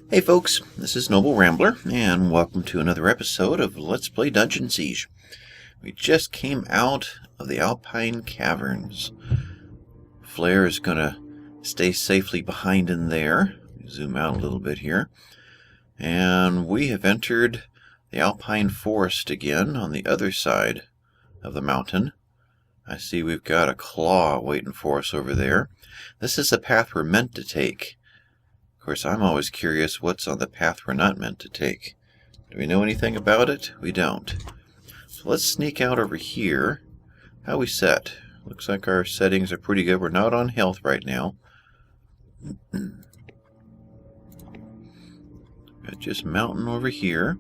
Hey folks, this is Noble Rambler, and welcome to another episode of Let's Play Dungeon Siege. We just came out of the Alpine Caverns. Flare is going to stay safely behind in there. Zoom out a little bit here. And we have entered the Alpine Forest again on the other side of the mountain. I see we've got a claw waiting for us over there. This is the path we're meant to take. Of course, I'm always curious what's on the path we're not meant to take. Do we know anything about it? We don't. So let's sneak out over here. How are we set? Looks like our settings are pretty good. We're not on health right now. Got just mountain over here.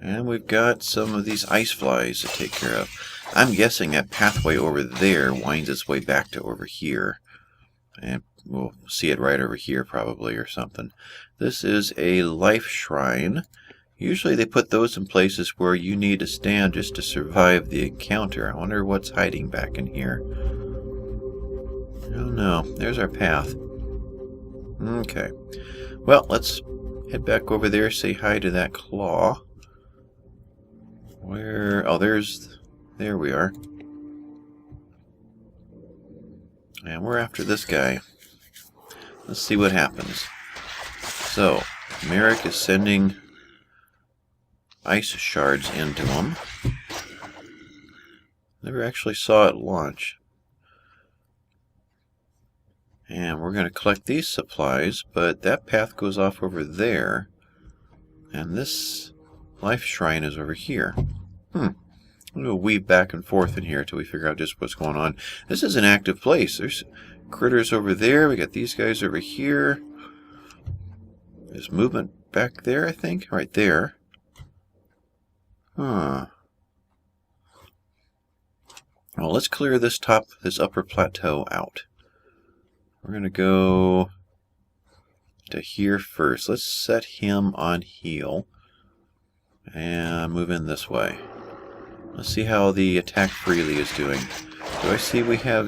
And we've got some of these ice flies to take care of. I'm guessing that pathway over there winds its way back to over here. And we'll see it right over here probably or something. This is a life shrine. Usually they put those in places where you need to stand just to survive the encounter. I wonder what's hiding back in here. Oh no, there's our path. Okay. Well, let's head back over there, say hi to that claw. Where? Oh, there we are. And we're after this guy. Let's see what happens. So, Merrick is sending ice shards into him. Never actually saw it launch. And we're going to collect these supplies, but that path goes off over there. And this life shrine is over here. We'll weave back and forth in here until we figure out just what's going on. This is an active place. There's critters over there. We got these guys over here. There's movement back there, I think. Right there. Huh. Well, let's clear this upper plateau out. We're going to go to here first. Let's set him on heal. And move in this way. Let's see how the attack freely is doing. Do I see we have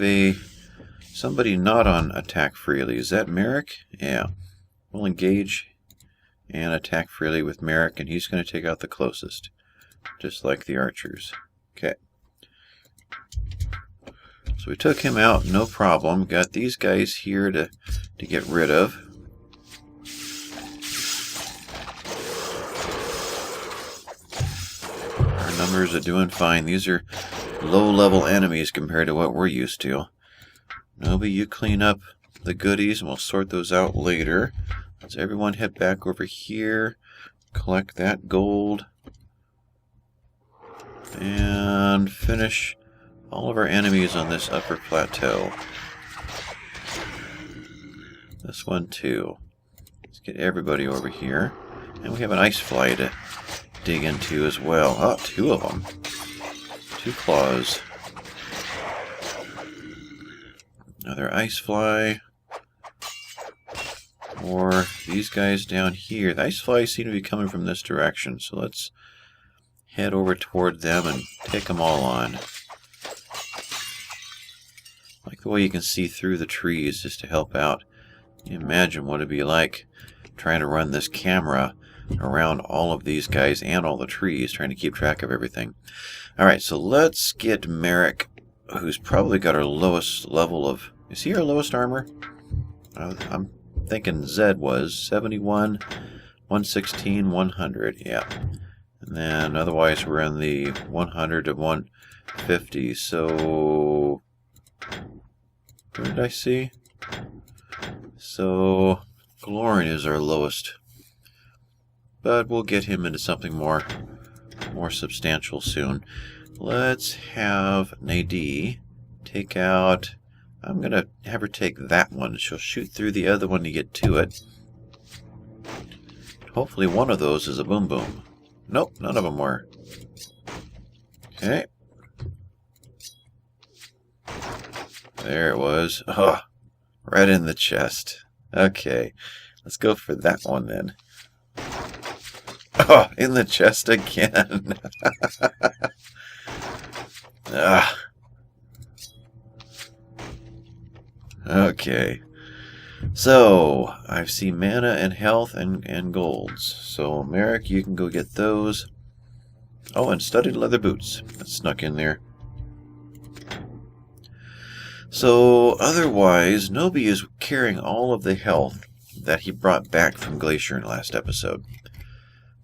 somebody not on attack freely? Is that Merrick? Yeah. We'll engage and attack freely with Merrick, and he's going to take out the closest. Just like the archers. Okay. So we took him out, no problem. Got these guys here to get rid of. Numbers are doing fine. These are low-level enemies compared to what we're used to. Nobi, you clean up the goodies, and we'll sort those out later. Let's everyone head back over here, collect that gold, and finish all of our enemies on this upper plateau. This one, too. Let's get everybody over here. And we have an ice fly to dig into as well. Oh, two of them. Two claws. Another ice fly. Or these guys down here. The ice flies seem to be coming from this direction, so let's head over toward them and take them all on. I like the way you can see through the trees just to help out. You imagine what it'd be like trying to run this camera around all of these guys and all the trees, trying to keep track of everything. Alright, so let's get Merrick, who's probably got our lowest level of... Is he our lowest armor? I'm thinking Zed was 71, 116, 100. Yeah. And then otherwise we're in the 100 to 150. So... What did I see? So... Glorian is our lowest. But we'll get him into something more substantial soon. Let's have Nadie take out... I'm going to have her take that one. She'll shoot through the other one to get to it. Hopefully one of those is a boom boom. Nope, none of them were. Okay. There it was. Oh, right in the chest. Okay, let's go for that one then. Oh, in the chest again. Okay. So, I see mana and health and golds. So, Merrick, you can go get those. Oh, and studded leather boots. That snuck in there. So, otherwise, Nobi is carrying all of the health that he brought back from Glacier in last episode.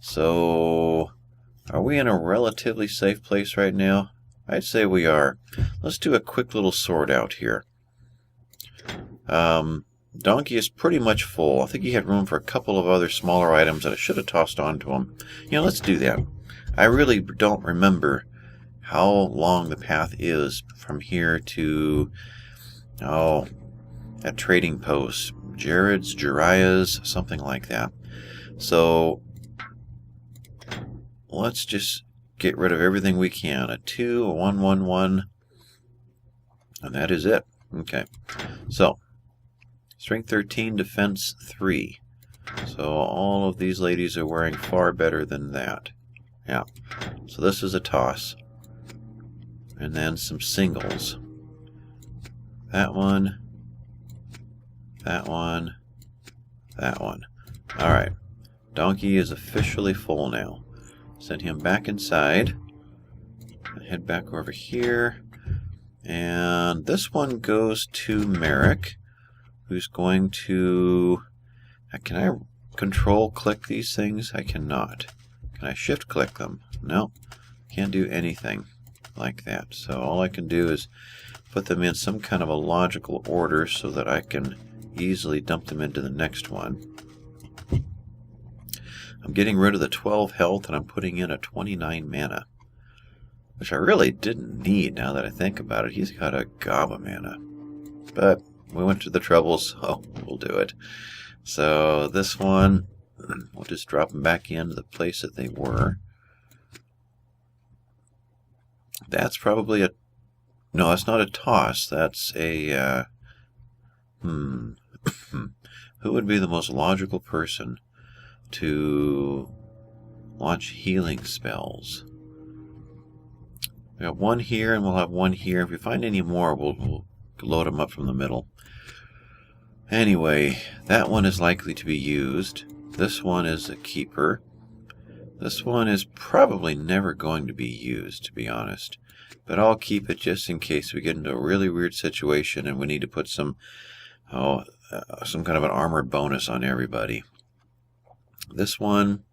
So, are we in a relatively safe place right now? I'd say we are. Let's do a quick little sort out here. Donkey is pretty much full. I think he had room for a couple of other smaller items that I should have tossed onto him. Let's do that. I really don't remember how long the path is from here to, that trading post. Jared's, Jariah's, something like that. So, let's just get rid of everything we can. A 2, a 1, 1, 1. And that is it. Okay. So, Strength 13, Defense 3. So all of these ladies are wearing far better than that. Yeah. So this is a toss. And then some singles. That one. That one. That one. Alright. Donkey is officially full now. Send him back inside. Head back over here. And this one goes to Merrick, who's going to... Can I control click these things? I cannot. Can I shift click them? No. Can't do anything like that. So all I can do is put them in some kind of a logical order so that I can easily dump them into the next one. I'm getting rid of the 12 health and I'm putting in a 29 mana, which I really didn't need now that I think about it. He's got a gob of mana. But we went to the trouble, so we'll do it. So this one, we'll just drop them back into the place that they were. That's probably a... No, that's not a toss. That's a... Who would be the most logical person to launch healing spells? We have one here, and we'll have one here. If we find any more, we'll load them up from the middle. Anyway, that one is likely to be used. This one is a keeper. This one is probably never going to be used, to be honest. But I'll keep it just in case we get into a really weird situation and we need to put some kind of an armor bonus on everybody. This one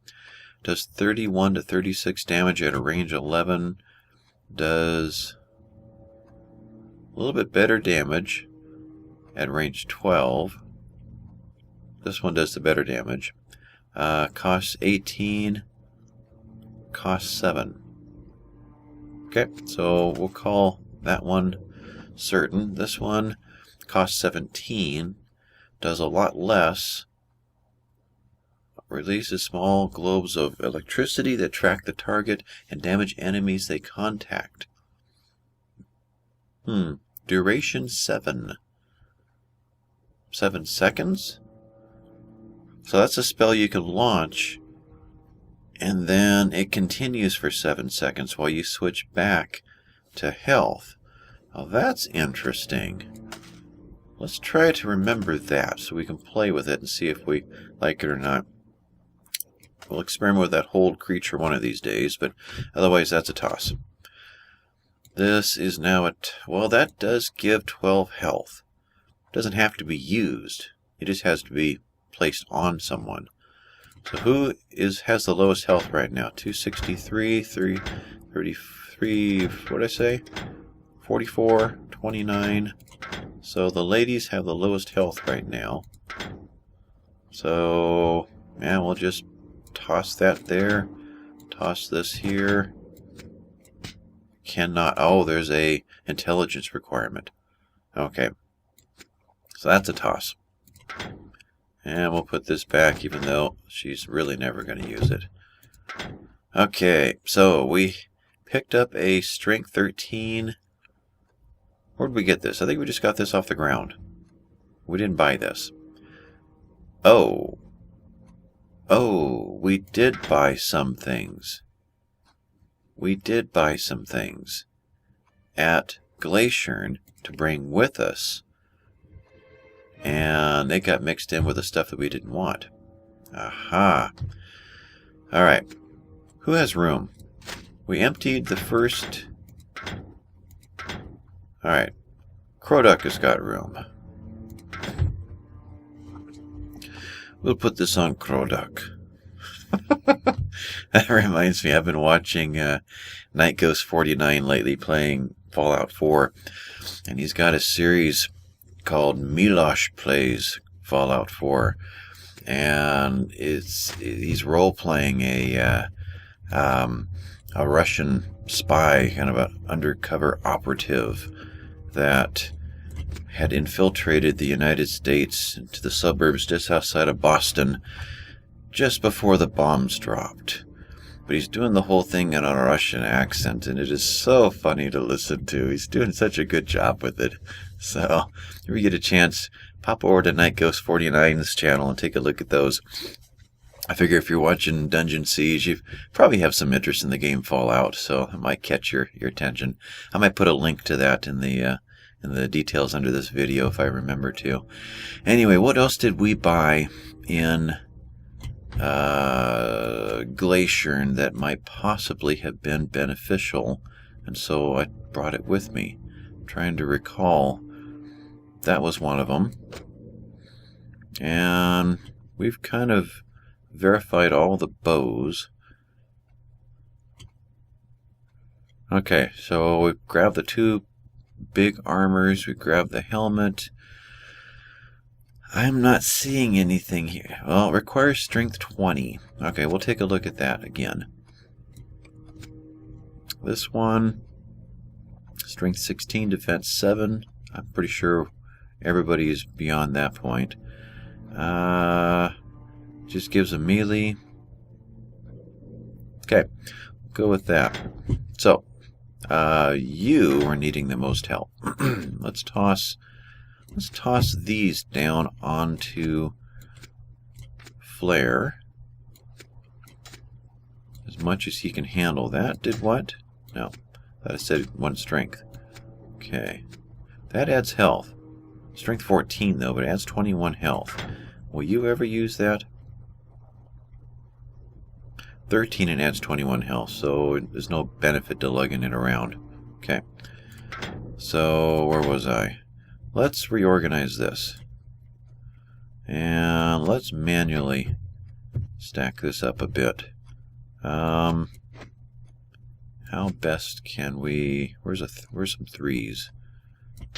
does 31 to 36 damage at a range 11. Does a little bit better damage at range 12. This one does the better damage. Costs 18. Costs 7. Okay, so we'll call that one certain. This one costs 17. Does a lot less. Releases small globes of electricity that track the target and damage enemies they contact. Duration 7. 7 seconds? So that's a spell you can launch, and then it continues for 7 seconds while you switch back to health. Now that's interesting. Let's try to remember that so we can play with it and see if we like it or not. We'll experiment with that hold creature one of these days, but otherwise that's a toss. This is now well, that does give 12 health. It doesn't have to be used. It just has to be placed on someone. So who has the lowest health right now? 263, 333, what did I say? 44, 29. So the ladies have the lowest health right now. So, yeah, we'll just toss that there. Toss this here. Cannot. Oh, there's a intelligence requirement. Okay. So that's a toss. And we'll put this back even though she's really never going to use it. Okay, so we picked up a Strength 13. Where'd we get this? I think we just got this off the ground. We didn't buy this. Oh. Oh, we did buy some things. We did buy some things at Glacier to bring with us And they got mixed in with the stuff that we didn't want. Aha. Alright. Who has room? We emptied the first... Alright. Croduck has got room. We'll put this on Croduck. That reminds me, I've been watching Night Ghost 49 lately, playing Fallout 4. And he's got a series called Melosh Plays Fallout 4. And he's role-playing a Russian spy, kind of an undercover operative that had infiltrated the United States into the suburbs just outside of Boston just before the bombs dropped. But he's doing the whole thing in a Russian accent, and it is so funny to listen to. He's doing such a good job with it. So, if you get a chance, pop over to Night Ghost 49's channel and take a look at those. I figure if you're watching Dungeon Siege, you probably have some interest in the game Fallout, so it might catch your attention. I might put a link to that in the details under this video if I remember to. Anyway, what else did we buy in Glacier that might possibly have been beneficial? And so I brought it with me. I'm trying to recall. That was one of them. And we've kind of verified all the bows. Okay, so we've grabbed the two big armors, we grabbed the helmet. I'm not seeing anything here. Well, it requires strength 20. Okay, we'll take a look at that again. This one, strength 16, defense 7. I'm pretty sure everybody is beyond that point. Just gives a melee. Okay, go with that. So, you are needing the most help. Let's toss these down onto Flare as much as he can handle. That did what? No, that I said 1 strength. Okay, that adds health. Strength 14 though, but it adds 21 health. Will you ever use that? 13 and adds 21 health, so there's no benefit to lugging it around. Okay, so where was I? Let's reorganize this. And let's manually stack this up a bit. How best can we... Where's some 3s?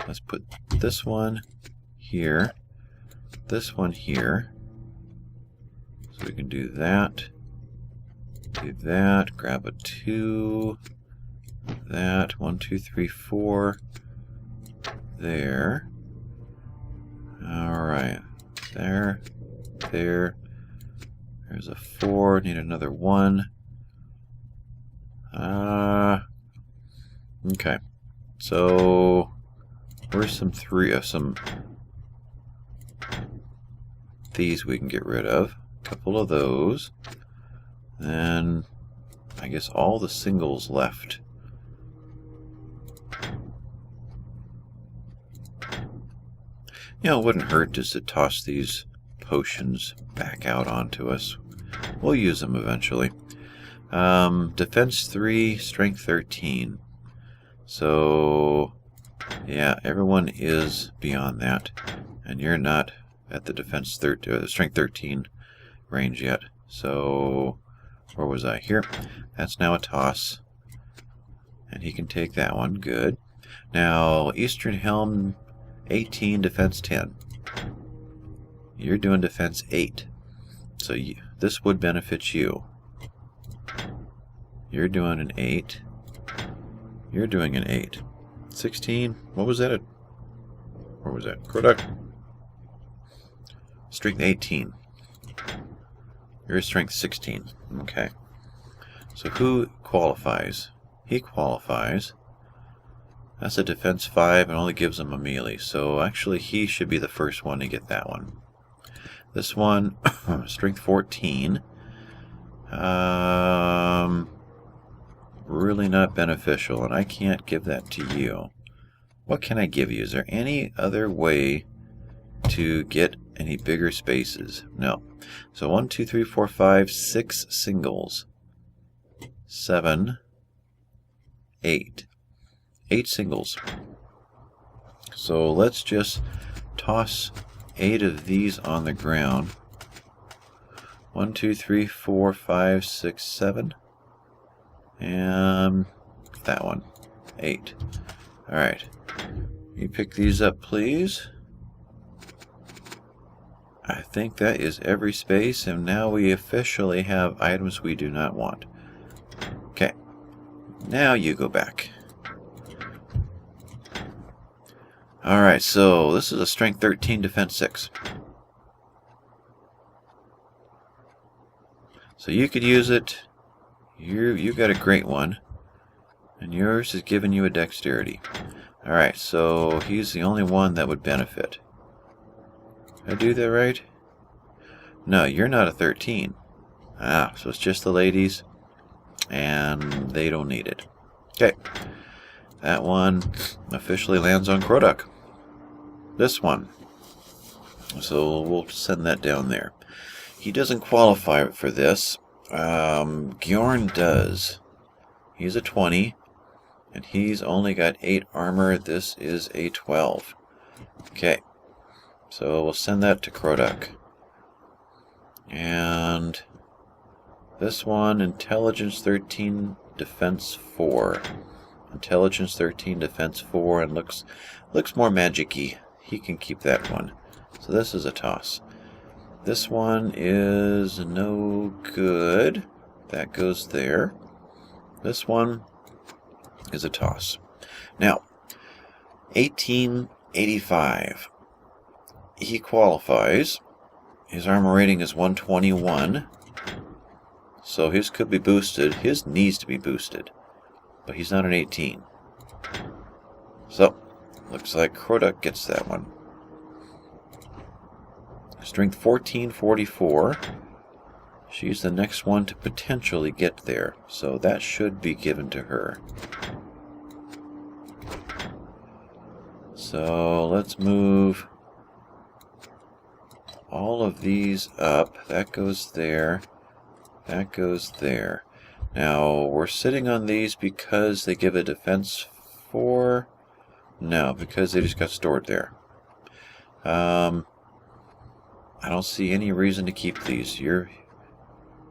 Let's put this one here. This one here. So we can do that. Do that. Grab a 2. That. 1, 2, 3, 4. There. Alright. There. There. There's a 4. Need another 1. Okay. So where's some these we can get rid of. A couple of those. Then I guess all the singles left. You know, it wouldn't hurt just to toss these potions back out onto us. We'll use them eventually. Defense 3, strength 13. So, yeah, everyone is beyond that. And you're not at the strength 13 range yet. So, where was I? Here. That's now a toss. And he can take that one. Good. Now, Eastern Helm 18, defense 10. You're doing defense 8. So this would benefit you. You're doing an 8. You're doing an 8. 16. What was that? Where was that? Croduck. Strength 18. You're strength 16. Okay. So who qualifies? He qualifies. That's a defense 5 and only gives him a melee. So actually he should be the first one to get that one. This one, strength 14. Really not beneficial, and I can't give that to you. What can I give you? Is there any other way to get any bigger spaces. No. So 1, 2, 3, 4, 5, 6 singles. 7, 8. 8 singles. So let's just toss 8 of these on the ground. 1, 2, 3, 4, 5, 6, 7. And that one. 8. Alright. You pick these up, please. I think that is every space, and now we officially have items we do not want. Okay. Now you go back. Alright, so this is a strength 13, defense 6. So you could use it. You got a great one. And yours is giving you a dexterity. Alright, so he's the only one that would benefit. Did I do that right? No, you're not a 13. Ah, so it's just the ladies. And they don't need it. Okay. That one officially lands on Krodak. This one. So we'll send that down there. He doesn't qualify for this. Gjorn does. He's a 20. And he's only got 8 armor. This is a 12. Okay. So we'll send that to Krodak. And this one, Intelligence 13, Defense 4. Intelligence 13, Defense 4, and looks more magic-y. He can keep that one. So this is a toss. This one is no good. That goes there. This one is a toss. Now, 1885. He qualifies. His armor rating is 121. So his could be boosted. His needs to be boosted. But he's not an 18. So, looks like Krodak gets that one. Strength 1444. She's the next one to potentially get there. So that should be given to her. So let's move all of these up. That goes there. That goes there. Now, we're sitting on these because they give a defense 4. No, because they just got stored there. I don't see any reason to keep these. You're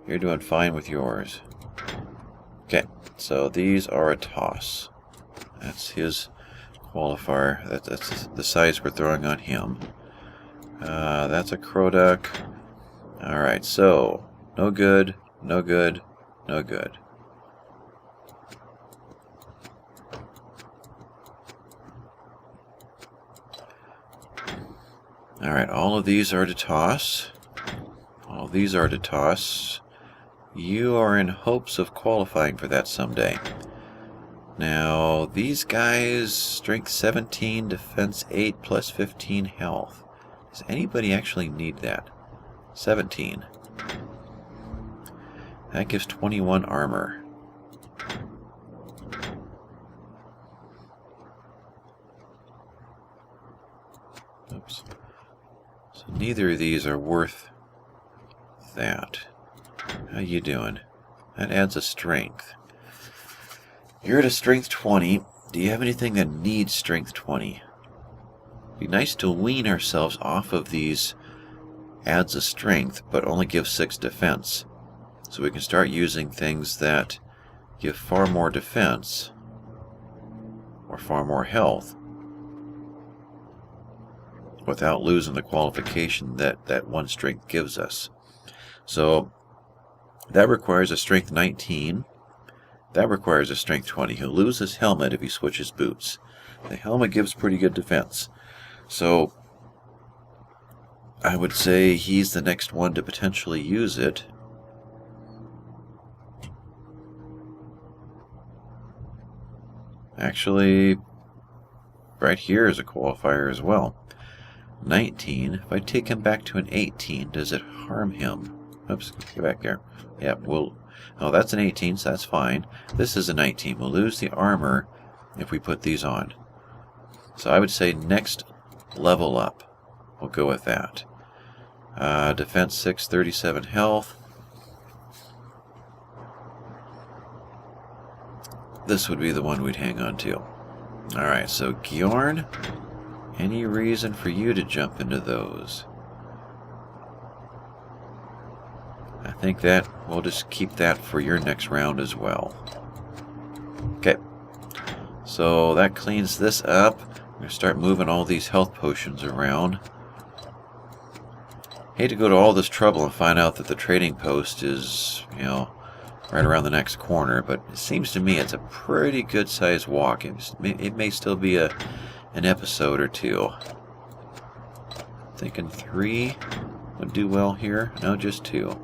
doing fine with yours. Okay, so these are a toss. That's his qualifier. That's the size we're throwing on him. That's a Krodak. Alright, so no good, no good, no good. Alright, all of these are to toss. All of these are to toss. You are in hopes of qualifying for that someday. Now, these guys, strength 17, defense 8, plus 15 health. Does anybody actually need that? 17. That gives 21 armor. Oops. So neither of these are worth that. How you doing? That adds a strength. You're at a strength 20. Do you have anything that needs strength 20? It'd be nice to wean ourselves off of these adds a strength, but only give 6 defense. So we can start using things that give far more defense or far more health without losing the qualification that one strength gives us. So that requires a strength 19. That requires a strength 20. He'll lose his helmet if he switches boots. The helmet gives pretty good defense. So I would say he's the next one to potentially use it. Actually, right here is a qualifier as well. 19. If I take him back to an 18, does it harm him? Oops, get back there. Yeah, oh, that's an 18, so that's fine. This is a 19. We'll lose the armor if we put these on. So I would say next level up. We'll go with that. Defense 6, 37 health. This would be the one we'd hang on to. Alright, so Gjorn, any reason for you to jump into those? I think that we'll just keep that for your next round as well. Okay, so that cleans this up. We're going to start moving all these health potions around. Hate to go to all this trouble and find out that the trading post is, you know, right around the next corner, but it seems to me it's a pretty good sized walk. It may still be an episode or two. Thinking 3 would do well here. No, just 2.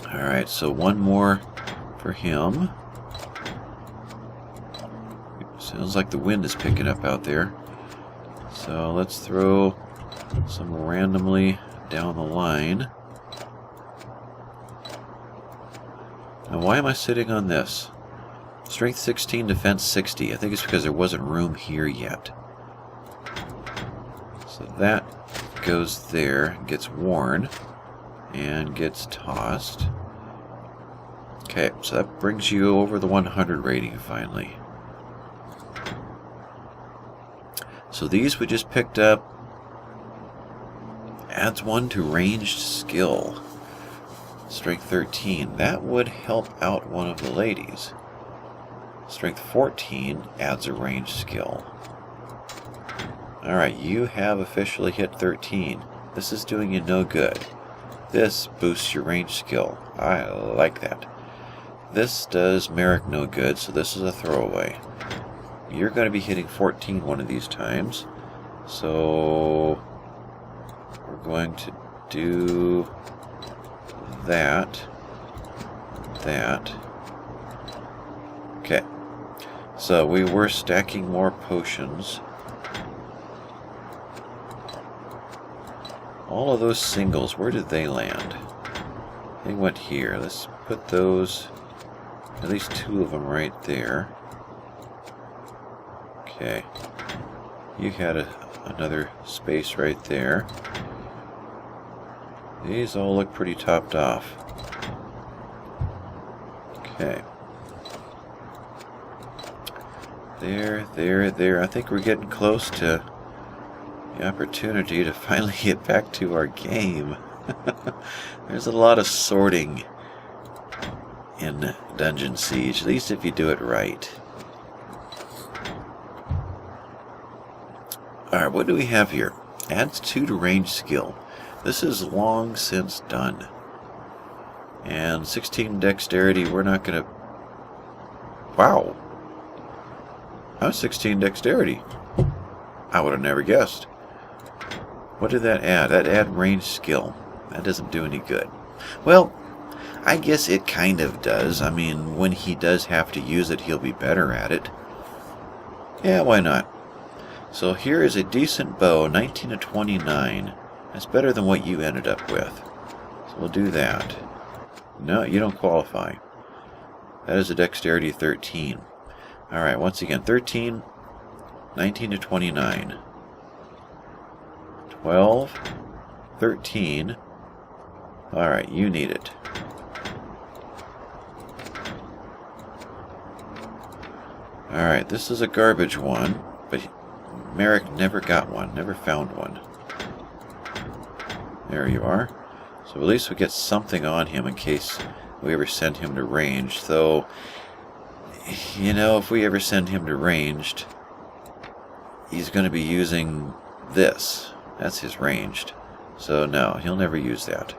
Alright, so 1 more for him. Sounds like the wind is picking up out there. So let's throw some randomly down the line. Now why am I sitting on this? Strength 16, defense 60. I think it's because there wasn't room here yet. So that goes there, gets worn, and gets tossed. Okay, so that brings you over the 100 rating finally. So these we just picked up. Adds 1 to ranged skill. Strength 13. That would help out one of the ladies. Strength 14 adds a ranged skill. Alright, you have officially hit 13. This is doing you no good. This boosts your ranged skill. I like that. This does Merrick no good, so this is a throwaway. You're going to be hitting 14 one of these times. So we're going to do that. Okay. So we were stacking more potions. All of those singles, where did they land? They went here. Let's put those, at least 2 of them right there. Okay, you had another space right there. These all look pretty topped off. Okay. There. I think we're getting close to the opportunity to finally get back to our game. There's a lot of sorting in Dungeon Siege, at least if you do it right. Alright, what do we have here? Adds 2 to range skill. This is long since done. And 16 dexterity, we're not going to... Wow! How's 16 dexterity? I would have never guessed. What did that add? That add range skill. That doesn't do any good. Well, I guess it kind of does. I mean, when he does have to use it, he'll be better at it. Yeah, why not? So here is a decent bow, 19 to 29. That's better than what you ended up with. So we'll do that. No, you don't qualify. That is a dexterity 13. Alright, once again, 13, 19 to 29. 12, 13. Alright, you need it. Alright, this is a garbage one, but Merrick never got one, never found one. There you are. So at least we get something on him in case we ever send him to ranged. Though, you know, if we ever send him to ranged, he's going to be using this. That's his ranged. So no, he'll never use that.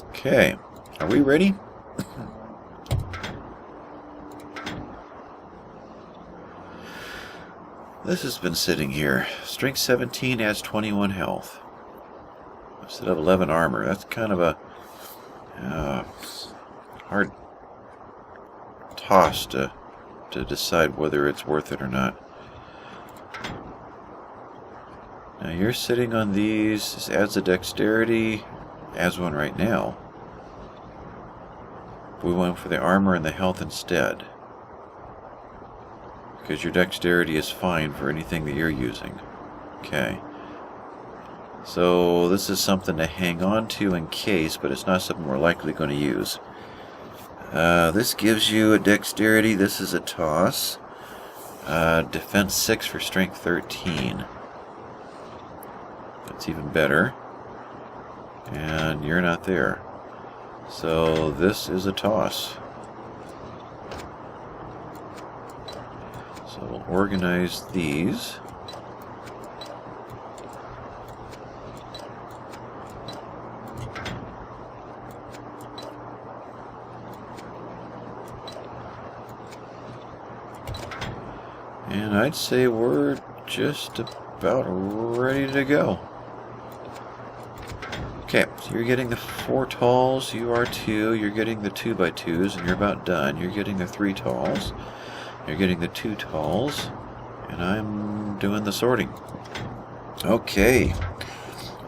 Okay, are we ready? This has been sitting here. Strength 17 adds 21 health. Instead of 11 armor. That's kind of a hard toss to decide whether it's worth it or not. Now you're sitting on these. This adds a dexterity. Adds one right now. We went for the armor and the health instead. Because your dexterity is fine for anything that you're using. Okay. So this is something to hang on to in case, but it's not something we're likely going to use. This gives you a dexterity. This is a toss. Defense 6 for strength 13. That's even better. And you're not there. So this is a toss. So we'll organize these. And I'd say we're just about ready to go. Okay, so you're getting the 4 talls, you are 2, you're getting the 2x2s, and you're about done. You're getting the 3 talls, you're getting the 2 talls, and I'm doing the sorting. Okay,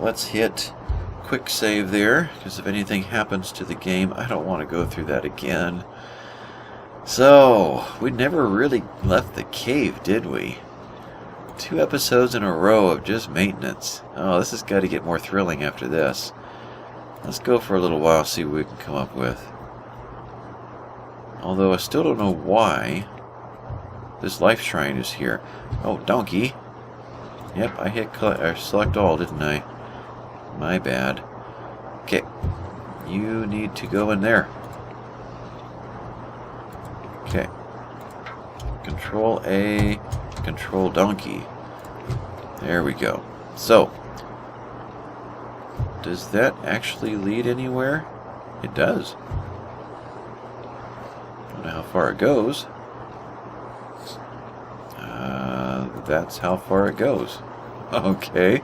let's hit quick save there, because if anything happens to the game, I don't want to go through that again. So, we never really left the cave, did we? 2 episodes in a row of just maintenance. Oh, this has got to get more thrilling after this. Let's go for a little while, see what we can come up with. Although I still don't know why this life shrine is here. Oh, donkey. Yep, I hit select all, didn't I? My bad. Okay, you need to go in there. Okay. Control A, control donkey. There we go. So, does that actually lead anywhere? It does. Don't know how far it goes. That's how far it goes. Okay.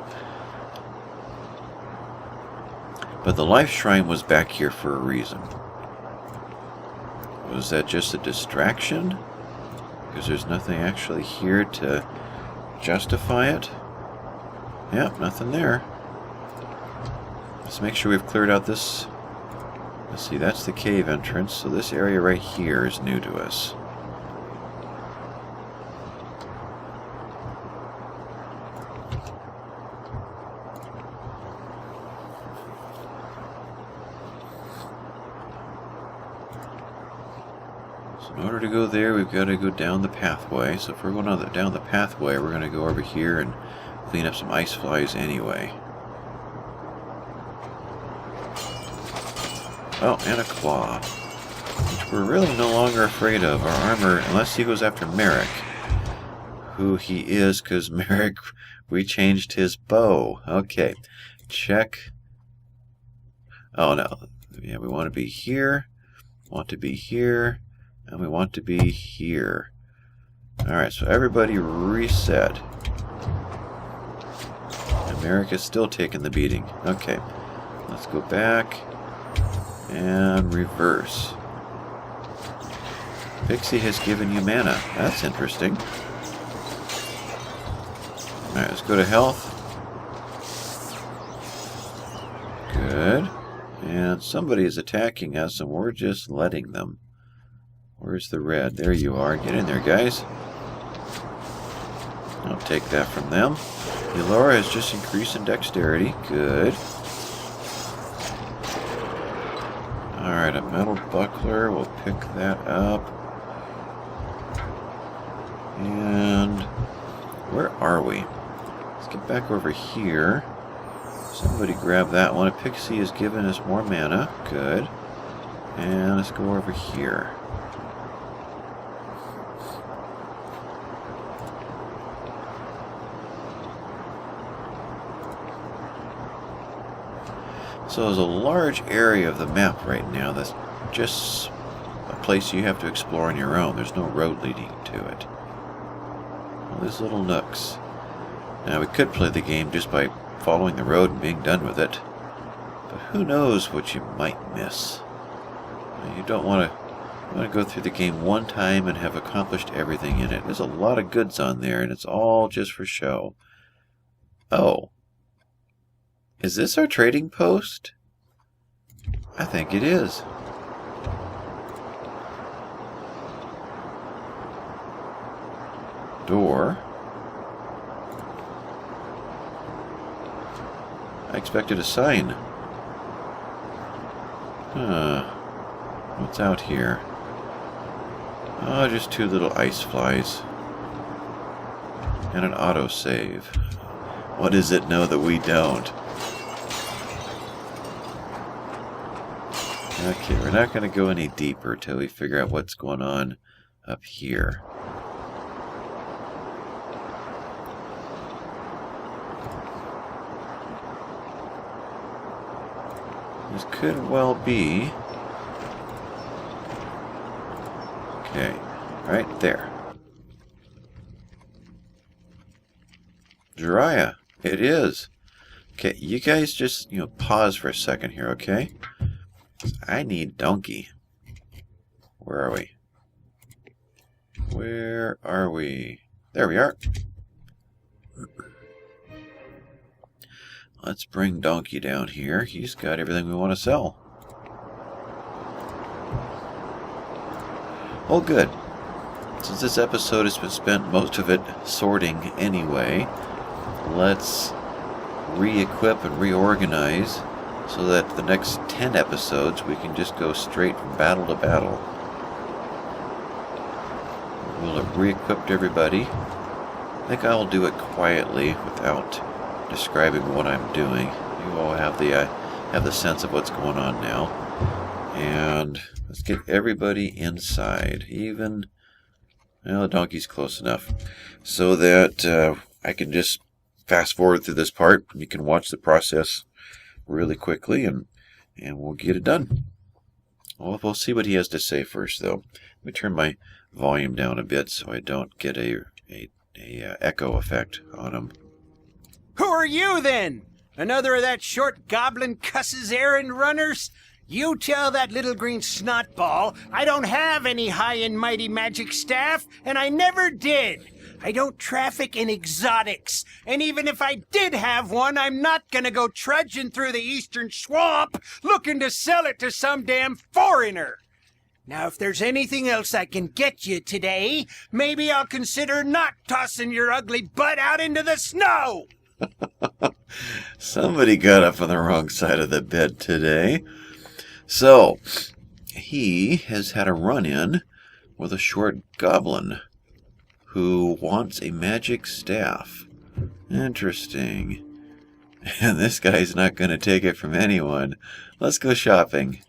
But the life shrine was back here for a reason. Was that just a distraction? Because there's nothing actually here to justify it? Yep, nothing there. Let's make sure we've cleared out this. Let's see, that's the cave entrance, so this area right here is new to us. In order to go there, we've got to go down the pathway. So if we're going down the pathway, we're going to go over here and clean up some ice flies anyway. Oh, and a claw, which we're really no longer afraid of. Our armor, unless he goes after Merrick, who he is, because Merrick, we changed his bow. Okay, check. Oh no, yeah, we want to be here, want to be here, and we want to be here. Alright, so everybody reset. And Merrick is still taking the beating. Okay, let's go back and reverse. Pixie has given you mana. That's interesting. Alright, let's go to health. Good. And somebody is attacking us and we're just letting them. Where's the red? There you are. Get in there, guys. I'll take that from them. Elora has just increased in dexterity. Good. Alright, a metal buckler. We'll pick that up. And where are we? Let's get back over here. Somebody grab that one. A pixie has given us more mana. Good. And let's go over here. So there's a large area of the map right now that's just a place you have to explore on your own. There's no road leading to it. All these little nooks. Now we could play the game just by following the road and being done with it. But who knows what you might miss. You don't want to go through the game one time and have accomplished everything in it. There's a lot of goods on there and it's all just for show. Oh. Is this our trading post? I think it is. door. I expected a sign. What's out here? Oh, just 2 little ice flies. And an autosave. What does it know that we don't? Okay, we're not going to go any deeper till we figure out what's going on up here. This could well be... Okay, right there. Jiraiya, it is. Okay, you guys just, pause for a second here, okay? I need Donkey. Where are we? Where are we? There we are. Let's bring Donkey down here. He's got everything we want to sell. Oh, good. Since this episode has been spent most of it sorting anyway, let's re-equip and reorganize so that the next 10 episodes we can just go straight from battle to battle. We'll have re-equipped everybody. I think I'll do it quietly without describing what I'm doing. You all have the sense of what's going on now. And let's get everybody inside. Even, well, the donkey's close enough. So that I can just fast forward through this part. You can watch the process really quickly and we'll get it done. Well, we'll see what he has to say first, though. Let me turn my volume down a bit so I don't get a echo effect on him. Who are you, then? Another of that short goblin cuss's errand runners? You tell that little green snotball I don't have any high and mighty magic staff, and I never did. I don't traffic in exotics, and even if I did have one, I'm not gonna go trudging through the eastern swamp looking to sell it to some damn foreigner. Now, if there's anything else I can get you today, maybe I'll consider not tossing your ugly butt out into the snow. Somebody got up on the wrong side of the bed today. So, he has had a run-in with a short goblin who wants a magic staff. Interesting. And this guy's not going to take it from anyone. Let's go shopping.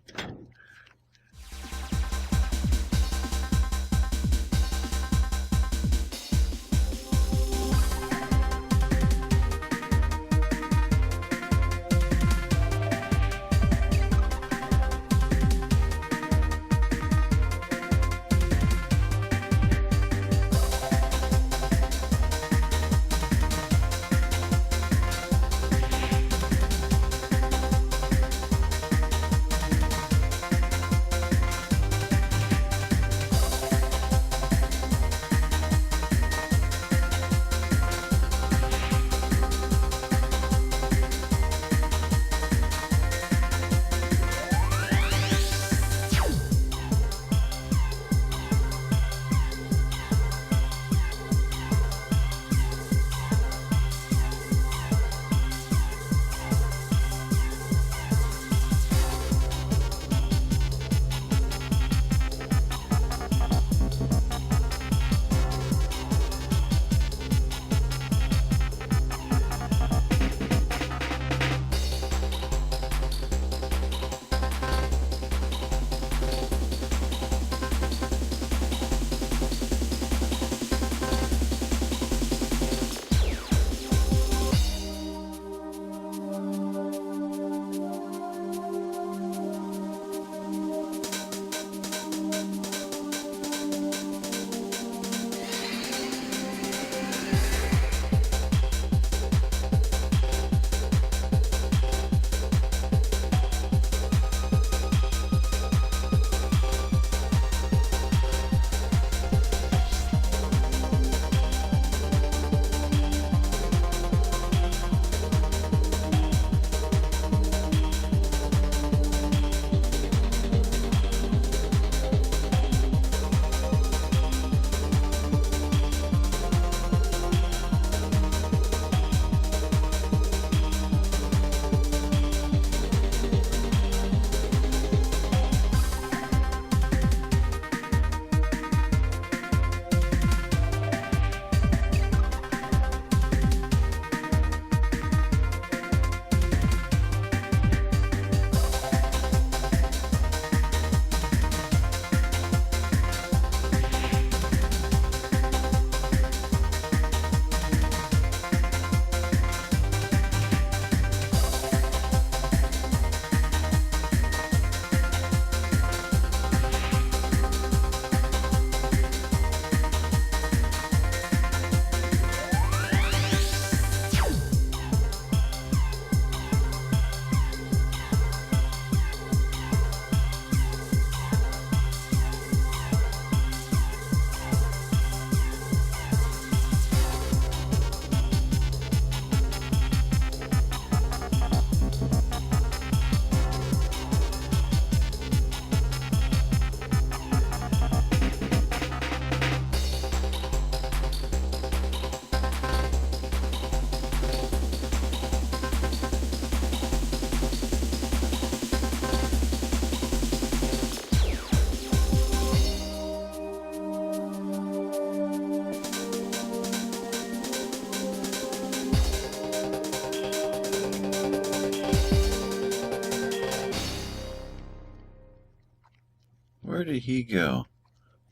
did he go?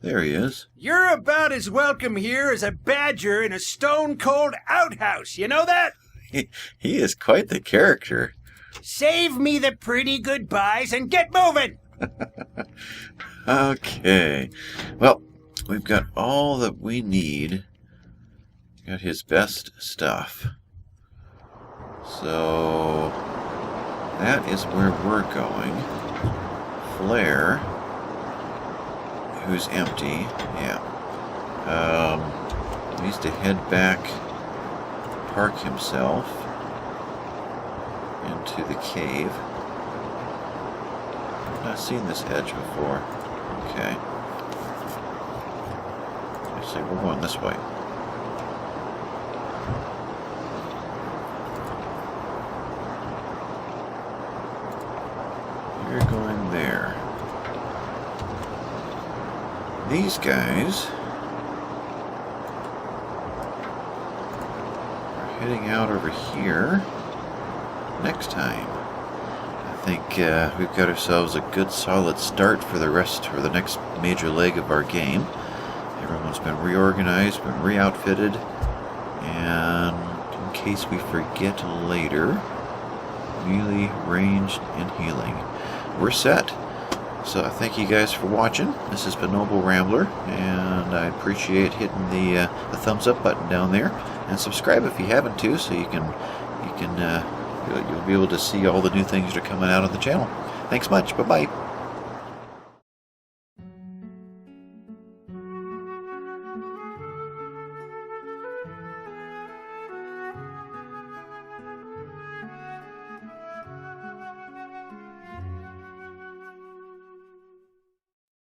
There he is. You're about as welcome here as a badger in a stone-cold outhouse. You know that? He is quite the character. Save me the pretty goodbyes and get moving! Okay. Well, we've got all that we need. Got his best stuff. So that is where we're going. Flare, who's empty, yeah. Needs to head back, park himself into the cave. I've not seen this edge before. Okay. Let's see, we're going this way. You're going there. These guys are heading out over here next time. I think we've got ourselves a good solid start for the next major leg of our game. Everyone's been reorganized, been re-outfitted, and in case we forget later, melee, ranged, and healing. We're set. So I thank you guys for watching. This has been Noble Rambler, and I appreciate hitting the thumbs up button down there, and subscribe if you haven't too, so you'll be able to see all the new things that are coming out on the channel. Thanks much. Bye bye.